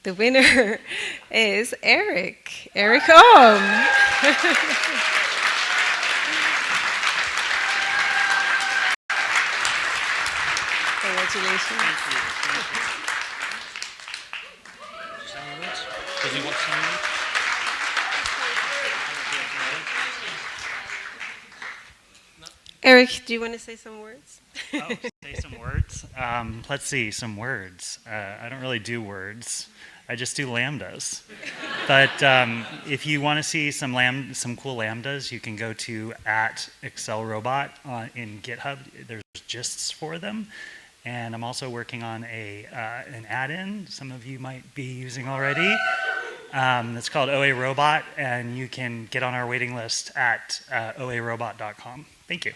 the winner is Erik Oehm. Congratulations. Thank you. Does he want some words? Erik, do you want to say some words? Oh, say some words? Let's see, some words. I don't really do words. I just do lambdas. But if you want to see some cool lambdas, you can go to @ExcelRobot in GitHub. There's gists for them. And I'm also working on an add-in some of you might be using already. It's called OA Robot, and you can get on our waiting list at oarobot.com. Thank you.